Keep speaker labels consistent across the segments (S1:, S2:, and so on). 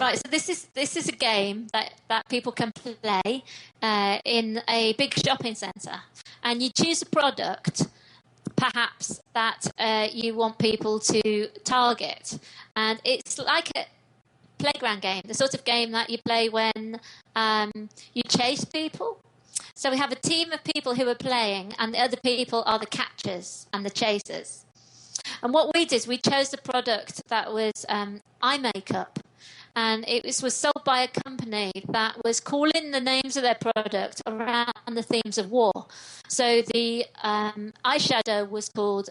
S1: Right, so this is a game that people can play in a big shopping centre, and you choose a product, perhaps that you want people to target, and it's like a playground game, the sort of game that you play when you chase people. So we have a team of people who are playing, and the other people are the catchers and the chasers. And what we did, we chose a product that was eye makeup. And it was sold by a company that was calling the names of their product around the themes of war. So the eyeshadow was called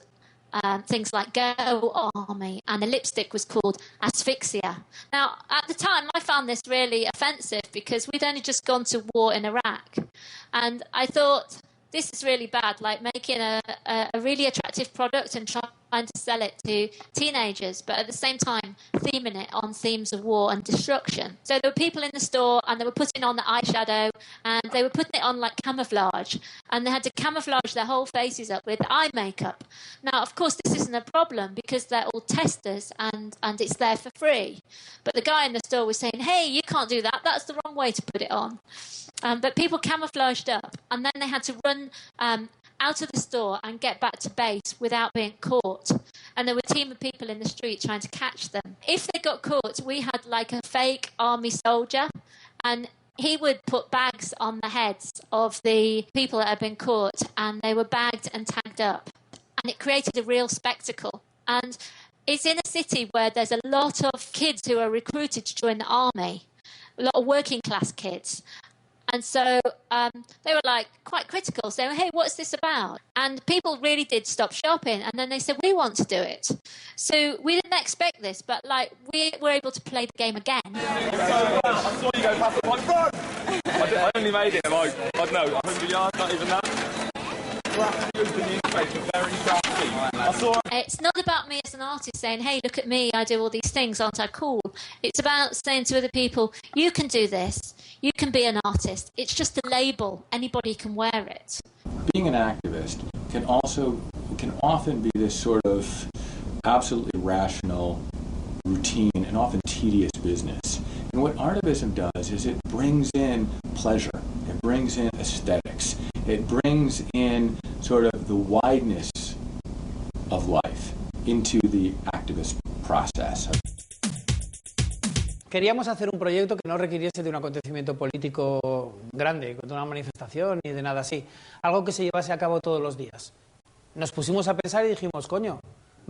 S1: things like Go Army, and the lipstick was called Asphyxia. Now, at the time, I found this really offensive because we'd only just gone to war in Iraq. And I thought, this is really bad, like making a really attractive product and trying to sell it to teenagers, but at the same time theming it on themes of war and destruction. So there were people in the store, and they were putting on the eyeshadow, and they were putting it on like camouflage, and they had to camouflage their whole faces up with eye makeup. Now, of course, this isn't a problem because they're all testers, and it's there for free. But the guy in the store was saying, hey, you can't do that, that's the wrong way to put it on. But people camouflaged up, and then they had to run out of the store and get back to base without being caught. And there were a team of people in the street trying to catch them. If they got caught, we had like a fake army soldier, and he would put bags on the heads of the people that had been caught, and they were bagged and tagged up. And it created a real spectacle. And it's in a city where there's a lot of kids who are recruited to join the army, a lot of working class kids. And so they were like quite critical, saying, hey, what's this about? And people really did stop shopping. And then they said, we want to do it. So we didn't expect this, but like we were able to play the game again.
S2: I saw you go past the front. I only made it like, I don't know, 100 yards, not even that.
S1: It's not about me as an artist saying, hey, look at me, I do all these things, aren't I cool? It's about saying to other people, you can do this, you can be an artist. It's just a label, anybody can wear it.
S3: Being an activist can often be this sort of absolutely rational, routine, and often tedious business. And what artivism does is it brings in pleasure, it brings in aesthetics, it brings in sort of the wideness of life into the activist process.
S4: Queríamos hacer un proyecto que no requiriese de un acontecimiento político grande, de una manifestación ni de nada así. Algo que se llevase a cabo todos los días. Nos pusimos a pensar y dijimos, coño,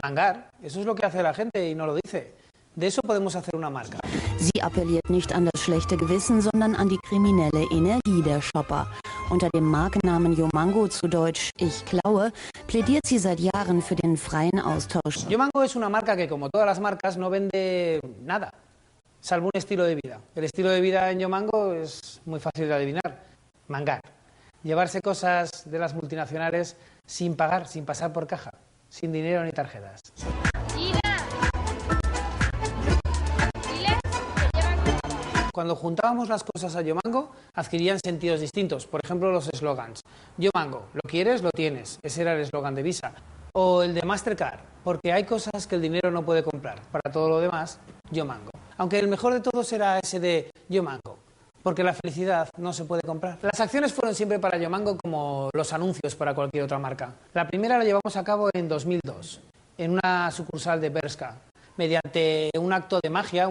S4: mangar, eso es lo que hace la gente y no lo dice. De eso podemos hacer una marca.
S5: Sie appelliert nicht an das schlechte Gewissen, sondern an die kriminelle Energie der Shopper. Unter dem Markennamen Yomango, zu Deutsch Ich klaue, plädiert sie seit Jahren für den freien Austausch.
S4: Yomango es una marca que, como todas las marcas, no vende nada, salvo un estilo de vida. El estilo de vida en Yomango es muy fácil de adivinar. Mangar. Llevarse cosas de las multinacionales sin pagar, sin pasar por caja, sin dinero ni tarjetas. Cuando juntábamos las cosas a Yomango, adquirían sentidos distintos. Por ejemplo, los eslogans. Yomango, lo quieres, lo tienes. Ese era el eslogan de Visa. O el de Mastercard, porque hay cosas que el dinero no puede comprar. Para todo lo demás, Yomango. Aunque el mejor de todos era ese de Yomango, porque la felicidad no se puede comprar. Las acciones fueron siempre para Yomango como los anuncios para cualquier otra marca. La primera la llevamos a cabo en 2002, en una sucursal de Bershka. Mediante un acto de magia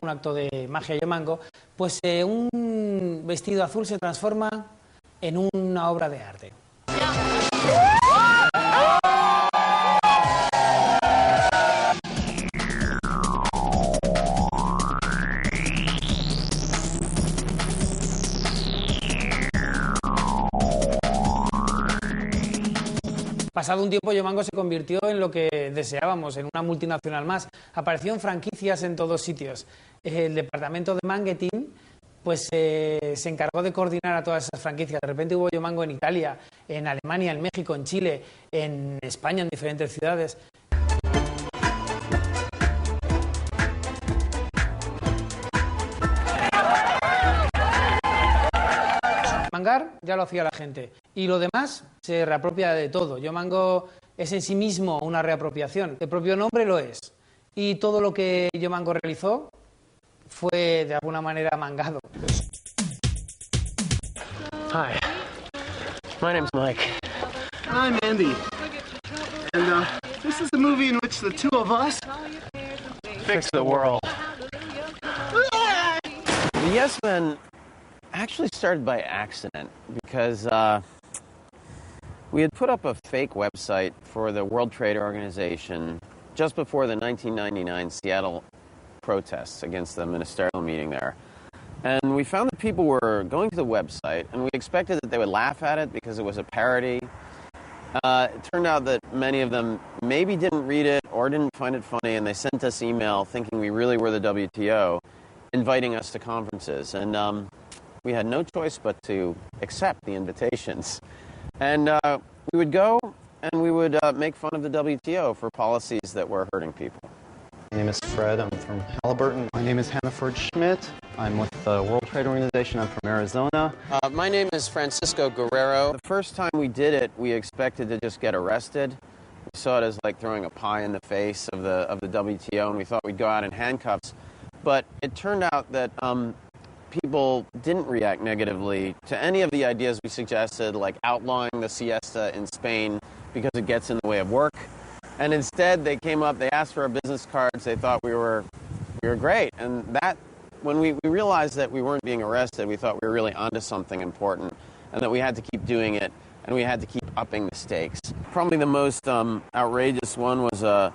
S4: Yomango, pues un vestido azul se transforma en una obra de arte. Pasado un tiempo, Yomango se convirtió en lo que deseábamos, en una multinacional más. Apareció en franquicias en todos sitios. El departamento de marketing pues, se encargó de coordinar a todas esas franquicias. De repente hubo Yomango en Italia, en Alemania, en México, en Chile, en España, en diferentes ciudades. Mangar ya lo hacía la gente y lo demás se reapropia de todo. Yomango es en sí mismo una reapropiación, el propio nombre lo es y todo lo que Yomango realizó fue de alguna manera mangado.
S6: Hi, my name's Mike.
S7: I'm Andy. And this is a movie in which the two of us
S6: Fix the world. The Yes Men actually started by accident because we had put up a fake website for the World Trade Organization just before the 1999 Seattle protests against the ministerial meeting there. And we found that people were going to the website, and we expected that they would laugh at it because it was a parody. It turned out that many of them maybe didn't read it or didn't find it funny, and they sent us email thinking we really were the WTO, inviting us to conferences. And we had no choice but to accept the invitations. And we would go, and we would make fun of the WTO for policies that were hurting people.
S8: My name is Fred. I'm from Halliburton. My name is Hannaford Schmidt. I'm with the World Trade Organization. I'm from Arizona.
S6: My name is Francisco Guerrero. The first time we did it, we expected to just get arrested. We saw it as like throwing a pie in the face of the WTO, and we thought we'd go out in handcuffs. But it turned out that people didn't react negatively to any of the ideas we suggested, like outlawing the siesta in Spain because it gets in the way of work. And instead, they came up, they asked for our business cards, they thought we were great. And that, when we realized that we weren't being arrested, we thought we were really onto something important, and that we had to keep doing it, and we had to keep upping the stakes. Probably the most outrageous one was a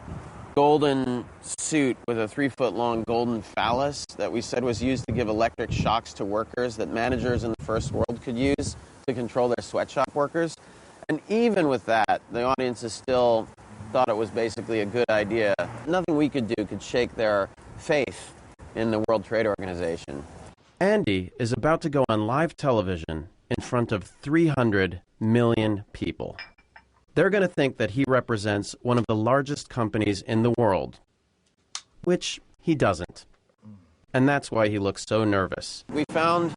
S6: golden suit with a 3-foot-long golden phallus that we said was used to give electric shocks to workers that managers in the first world could use to control their sweatshop workers. And even with that, the audiences still thought it was basically a good idea. Nothing we could do could shake their faith in the World Trade Organization.
S9: Andy is about to go on live television in front of 300 million people. They're going to think that he represents one of the largest companies in the world, which he doesn't. And that's why he looks so nervous.
S6: We found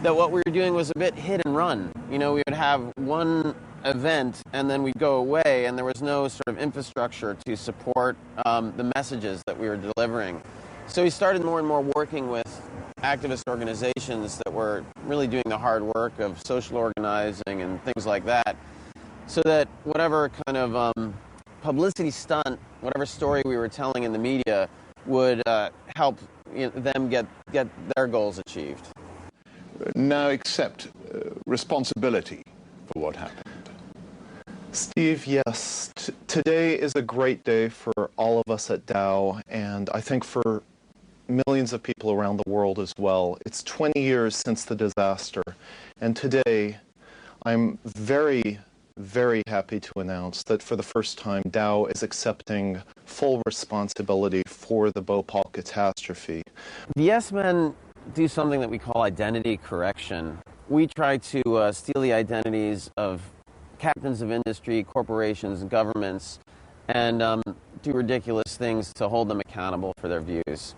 S6: that what we were doing was a bit hit and run. You know, we would have one event and then we'd go away, and there was no sort of infrastructure to support the messages that we were delivering. So we started more and more working with activist organizations that were really doing the hard work of social organizing and things like that, so that whatever kind of publicity stunt, whatever story we were telling in the media would help them get their goals achieved.
S10: Now accept responsibility for what happened.
S8: Steve, yes. Today is a great day for all of us at Dow, and I think for millions of people around the world as well. It's 20 years since the disaster, and today I'm very, very happy to announce that for the first time Dow is accepting full responsibility for the Bhopal catastrophe.
S6: The Yes Men do something that we call identity correction. We try to steal the identities of captains of industry, corporations, governments, and do ridiculous things to hold them accountable for their views.